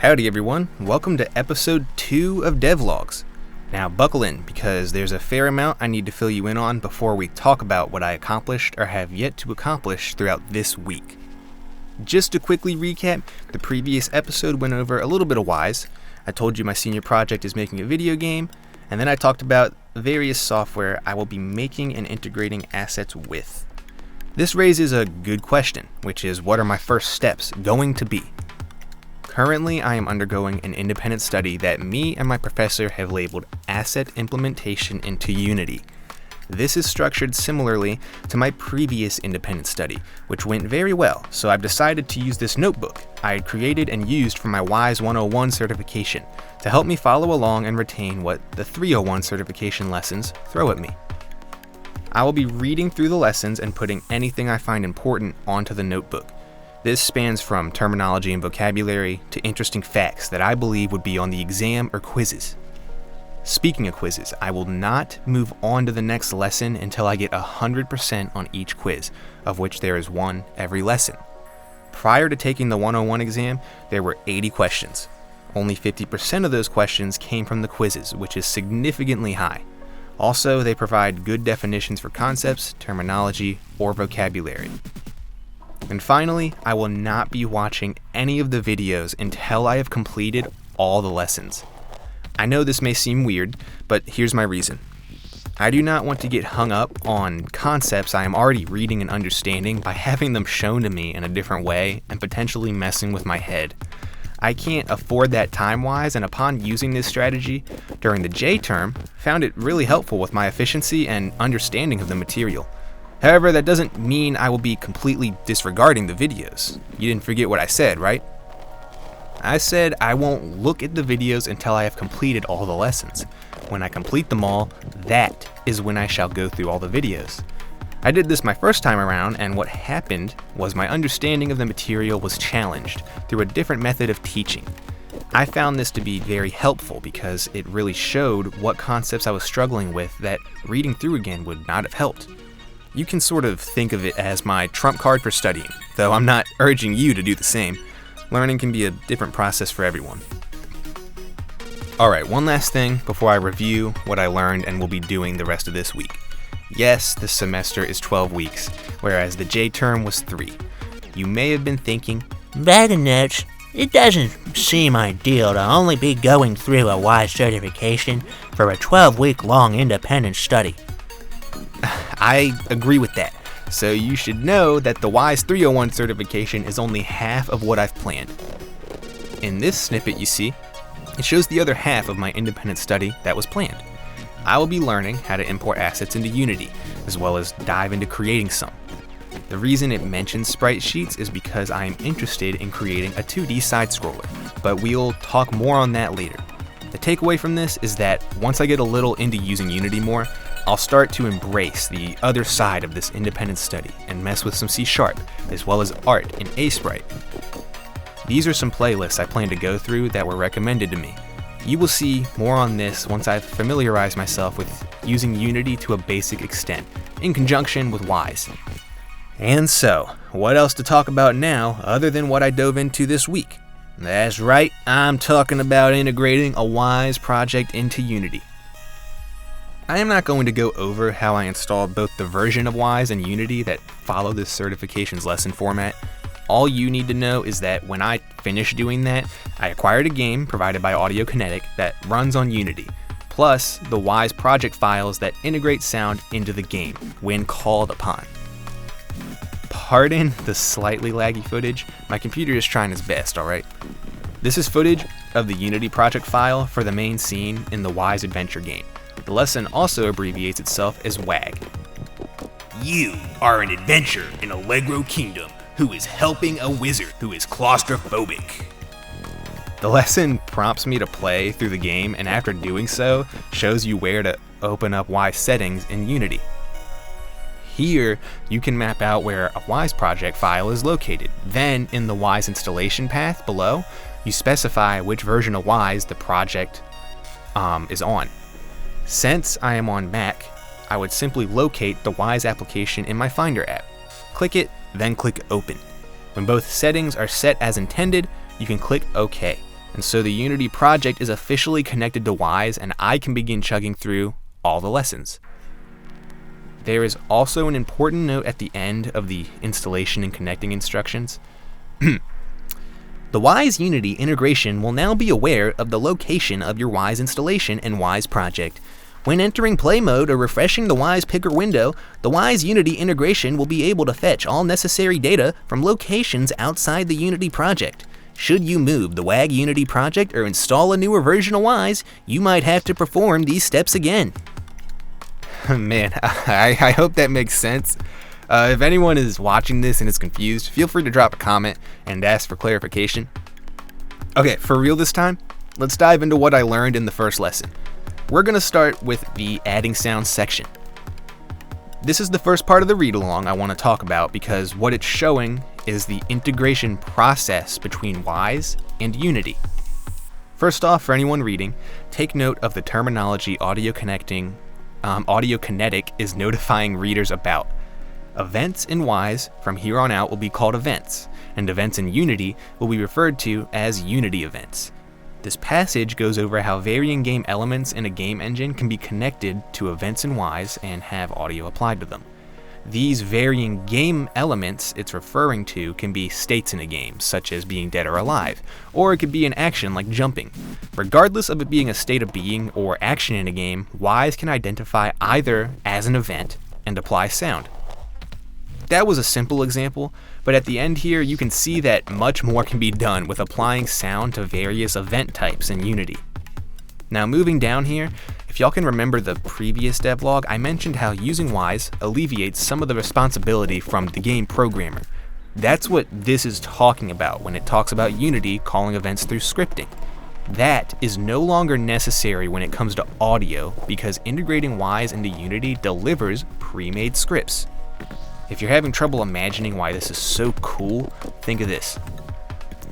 Howdy everyone, welcome to episode 2 of Devlogs. Now buckle in, because there's a fair amount I need to fill you in on before we talk about what I accomplished or have yet to accomplish throughout this week. Just to quickly recap, the previous episode went over a little bit of WWise. I told you my senior project is making a video game, and then I talked about various software I will be making and integrating assets with. This raises a good question, which is, what are my first steps going to be? Currently, I am undergoing an independent study that me and my professor have labeled Asset Implementation into Unity. This is structured similarly to my previous independent study, which went very well, so I've decided to use this notebook I had created and used for my WWise 101 certification to help me follow along and retain what the 301 certification lessons throw at me. I will be reading through the lessons and putting anything I find important onto the notebook. This spans from terminology and vocabulary to interesting facts that I believe would be on the exam or quizzes. Speaking of quizzes, I will not move on to the next lesson until I get 100% on each quiz, of which there is one every lesson. Prior to taking the 101 exam, there were 80 questions. Only 50% of those questions came from the quizzes, which is significantly high. Also, they provide good definitions for concepts, terminology, or vocabulary. And finally, I will not be watching any of the videos until I have completed all the lessons. I know this may seem weird, but here's my reason. I do not want to get hung up on concepts I am already reading and understanding by having them shown to me in a different way and potentially messing with my head. I can't afford that time-wise, and upon using this strategy during the J term, found it really helpful with my efficiency and understanding of the material. However, that doesn't mean I will be completely disregarding the videos. You didn't forget what I said, right? I said I won't look at the videos until I have completed all the lessons. When I complete them all, that is when I shall go through all the videos. I did this my first time around, and what happened was my understanding of the material was challenged through a different method of teaching. I found this to be very helpful because it really showed what concepts I was struggling with that reading through again would not have helped. You can sort of think of it as my trump card for studying, though I'm not urging you to do the same. Learning can be a different process for everyone. Alright, one last thing before I review what I learned and will be doing the rest of this week. Yes, this semester is 12 weeks, whereas the J term was 3. You may have been thinking, Dragon Notes, it doesn't seem ideal to only be going through a WWise certification for a 12-week long independent study. I agree with that. So you should know that the WWise 301 certification is only half of what I've planned. In this snippet you see, it shows the other half of my independent study that was planned. I will be learning how to import assets into Unity, as well as dive into creating some. The reason it mentions sprite sheets is because I am interested in creating a 2D side-scroller, but we'll talk more on that later. The takeaway from this is that once I get a little into using Unity more, I'll start to embrace the other side of this independent study and mess with some C#, as well as art in A-Sprite. These are some playlists I plan to go through that were recommended to me. You will see more on this once I've familiarized myself with using Unity to a basic extent, in conjunction with WWise. And so, what else to talk about now other than what I dove into this week? That's right, I'm talking about integrating a WWise project into Unity. I am not going to go over how I installed both the version of WWise and Unity that follow this certification's lesson format. All you need to know is that when I finished doing that, I acquired a game provided by Audio Kinetic that runs on Unity, plus the WWise project files that integrate sound into the game when called upon. Pardon the slightly laggy footage, my computer is trying its best, alright? This is footage of the Unity project file for the main scene in the WWise adventure game. The lesson also abbreviates itself as WAG. You are an adventurer in Allegro Kingdom who is helping a wizard who is claustrophobic. The lesson prompts me to play through the game, and after doing so, shows you where to open up WWise settings in Unity. Here, you can map out where a WWise project file is located. Then, in the WWise installation path below, you specify which version of WWise the project is on. Since I am on Mac, I would simply locate the WWise application in my Finder app. Click it, then click Open. When both settings are set as intended, you can click OK. And so the Unity project is officially connected to WWise, and I can begin chugging through all the lessons. There is also an important note at the end of the installation and connecting instructions. The WWise Unity integration will now be aware of the location of your WWise installation and WWise project. When entering play mode or refreshing the WWise Picker window, the WWise Unity integration will be able to fetch all necessary data from locations outside the Unity project. Should you move the WWag Unity project or install a newer version of WWise, you might have to perform these steps again. Man, I hope that makes sense. If anyone is watching this and is confused, feel free to drop a comment and ask for clarification. Okay, for real this time, let's dive into what I learned in the first lesson. We're going to start with the adding sounds section. This is the first part of the read-along I want to talk about because what it's showing is the integration process between WWise and Unity. First off, for anyone reading, take note of the terminology audio kinetic is notifying readers about. Events in WWise from here on out will be called events, and events in Unity will be referred to as Unity events. This passage goes over how varying game elements in a game engine can be connected to events in WWise and have audio applied to them. These varying game elements it's referring to can be states in a game, such as being dead or alive, or it could be an action like jumping. Regardless of it being a state of being or action in a game, WWise can identify either as an event and apply sound. That was a simple example, but at the end here you can see that much more can be done with applying sound to various event types in Unity. Now moving down here, if y'all can remember the previous devlog, I mentioned how using WWise alleviates some of the responsibility from the game programmer. That's what this is talking about when it talks about Unity calling events through scripting. That is no longer necessary when it comes to audio because integrating WWise into Unity delivers pre-made scripts. If you're having trouble imagining why this is so cool, think of this.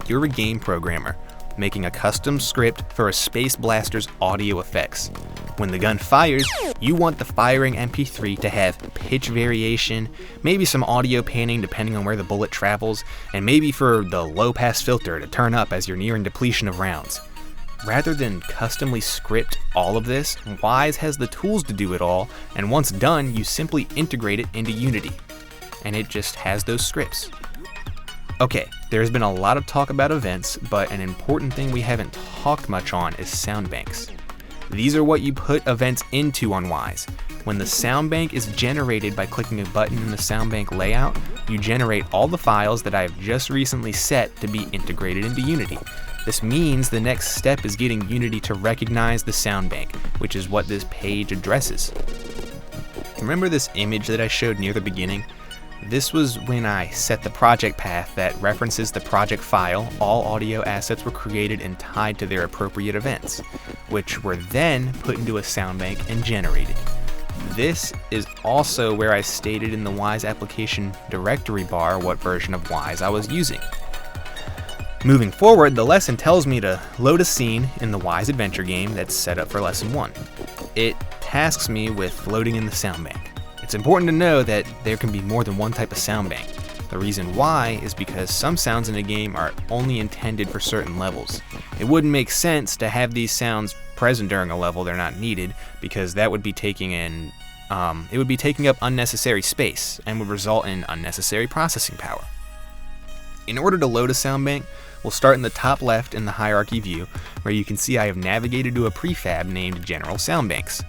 You're a game programmer making a custom script for a Space Blaster's audio effects. When the gun fires, you want the firing MP3 to have pitch variation, maybe some audio panning depending on where the bullet travels, and maybe for the low pass filter to turn up as you're nearing depletion of rounds. Rather than customly script all of this, WWise has the tools to do it all, and once done, you simply integrate it into Unity. And it just has those scripts. Okay, there's been a lot of talk about events, but an important thing we haven't talked much on is sound banks. These are what you put events into on WWise. When the sound bank is generated by clicking a button in the sound bank layout, you generate all the files that I have just recently set to be integrated into Unity. This means the next step is getting Unity to recognize the sound bank, which is what this page addresses. Remember this image that I showed near the beginning? This was when I set the project path that references the project file. All audio assets were created and tied to their appropriate events, which were then put into a sound bank and generated. This is also where I stated in the WWise application directory bar what version of WWise I was using. Moving forward, the lesson tells me to load a scene in the WWise adventure game that's set up for lesson 1. It tasks me with loading in the sound bank. It's important to know that there can be more than one type of sound bank. The reason why is because some sounds in a game are only intended for certain levels. It wouldn't make sense to have these sounds present during a level they're not needed, because that would be taking up unnecessary space and would result in unnecessary processing power. In order to load a sound bank, we'll start in the top left in the hierarchy view, where you can see I have navigated to a prefab named General Sound Banks.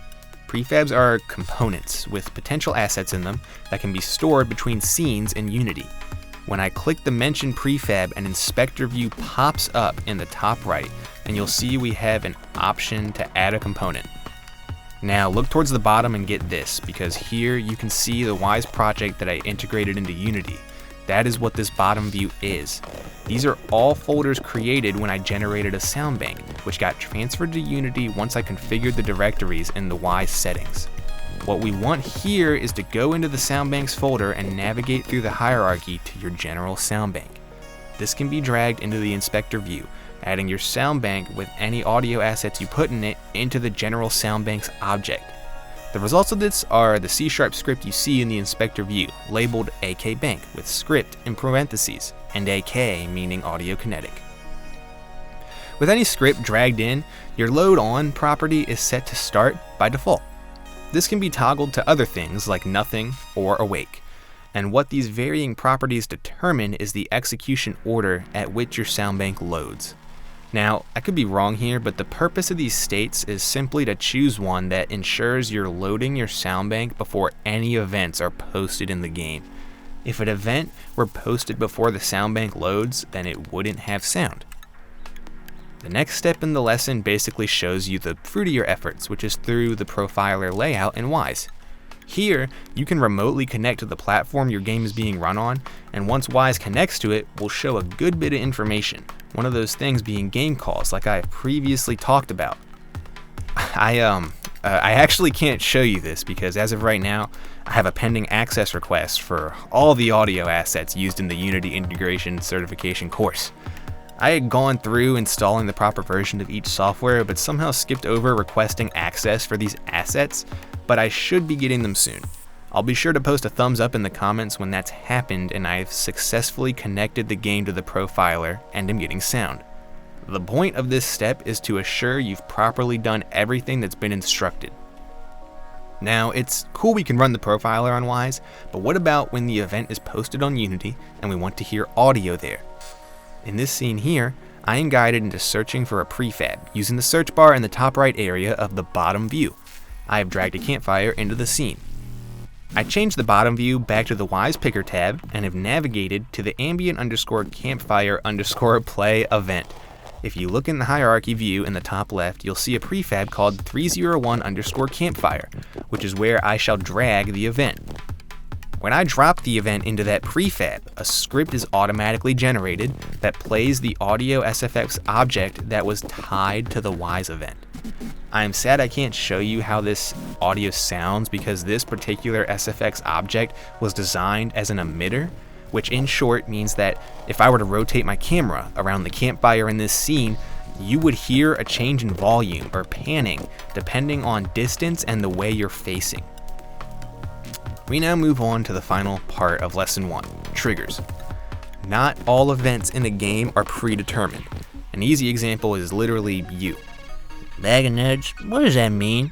Prefabs are components with potential assets in them that can be stored between scenes in Unity. When I click the mentioned prefab, an inspector view pops up in the top right, and you'll see we have an option to add a component. Now look towards the bottom and get this, because here you can see the WWise project that I integrated into Unity. That is what this bottom view is. These are all folders created when I generated a sound bank, which got transferred to Unity once I configured the directories in the WWise settings. What we want here is to go into the sound banks folder and navigate through the hierarchy to your general sound bank. This can be dragged into the inspector view, adding your sound bank with any audio assets you put in it into the general sound banks object. The results of this are the C# script you see in the inspector view, labeled AK Bank with script in parentheses, and AK meaning audio kinetic. With any script dragged in, your load on property is set to start by default. This can be toggled to other things like nothing or awake. And what these varying properties determine is the execution order at which your soundbank loads. Now, I could be wrong here, but the purpose of these states is simply to choose one that ensures you're loading your soundbank before any events are posted in the game. If an event were posted before the soundbank loads, then it wouldn't have sound. The next step in the lesson basically shows you the fruit of your efforts, which is through the profiler layout in WWise. Here, you can remotely connect to the platform your game is being run on, and once WWise connects to it, will show a good bit of information, one of those things being game calls like I have previously talked about. I actually can't show you this because as of right now, I have a pending access request for all the audio assets used in the Unity integration certification course. I had gone through installing the proper version of each software, but somehow skipped over requesting access for these assets, but I should be getting them soon. I'll be sure to post a thumbs up in the comments when that's happened and I've successfully connected the game to the profiler and am getting sound. The point of this step is to assure you've properly done everything that's been instructed. Now, it's cool we can run the profiler on WWise, but what about when the event is posted on Unity and we want to hear audio there? In this scene here, I am guided into searching for a prefab using the search bar in the top right area of the bottom view. I have dragged a campfire into the scene. I changed the bottom view back to the WWise Picker tab and have navigated to the ambient_campfire_play event. If you look in the hierarchy view in the top left, you'll see a prefab called 301_campfire, which is where I shall drag the event. When I drop the event into that prefab, a script is automatically generated that plays the audio SFX object that was tied to the WWise event. I am sad I can't show you how this audio sounds because this particular SFX object was designed as an emitter, which in short means that if I were to rotate my camera around the campfire in this scene, you would hear a change in volume or panning depending on distance and the way you're facing. We now move on to the final part of Lesson 1, triggers. Not all events in a game are predetermined. An easy example is literally you. Bag of nerds, what does that mean?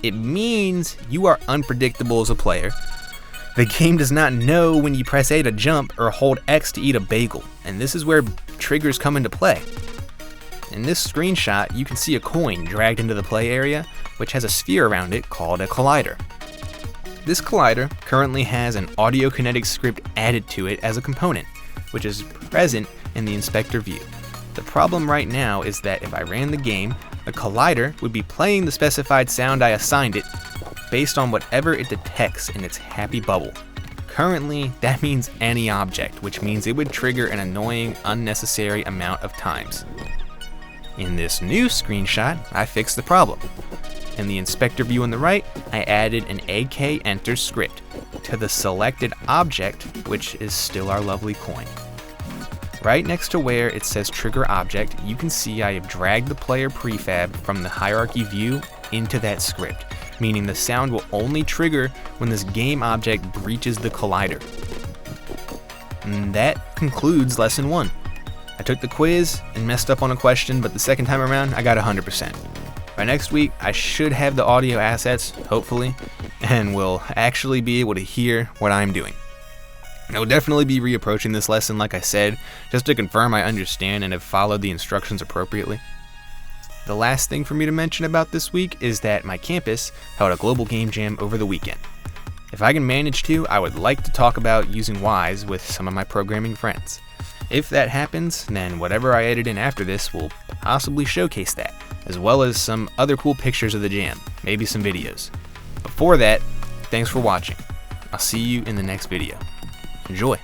It means you are unpredictable as a player. The game does not know when you press A to jump or hold X to eat a bagel, and this is where triggers come into play. In this screenshot, you can see a coin dragged into the play area, which has a sphere around it called a collider. This collider currently has an audio kinetic script added to it as a component, which is present in the inspector view. The problem right now is that if I ran the game, the collider would be playing the specified sound I assigned it based on whatever it detects in its happy bubble. Currently, that means any object, which means it would trigger an annoying, unnecessary amount of times. In this new screenshot, I fixed the problem. In the inspector view on the right, I added an AK enter script to the selected object, which is still our lovely coin. Right next to where it says trigger object, you can see I have dragged the player prefab from the hierarchy view into that script, meaning the sound will only trigger when this game object breaches the collider. And that concludes Lesson 1. I took the quiz and messed up on a question, but the second time around, I got 100%. By next week, I should have the audio assets, hopefully, and will actually be able to hear what I'm doing. I will definitely be reapproaching this lesson, like I said, just to confirm I understand and have followed the instructions appropriately. The last thing for me to mention about this week is that my campus held a global game jam over the weekend. If I can manage to, I would like to talk about using WWise with some of my programming friends. If that happens, then whatever I edit in after this will possibly showcase that, as well as some other cool pictures of the jam, maybe some videos. Before that, thanks for watching. I'll see you in the next video. Enjoy!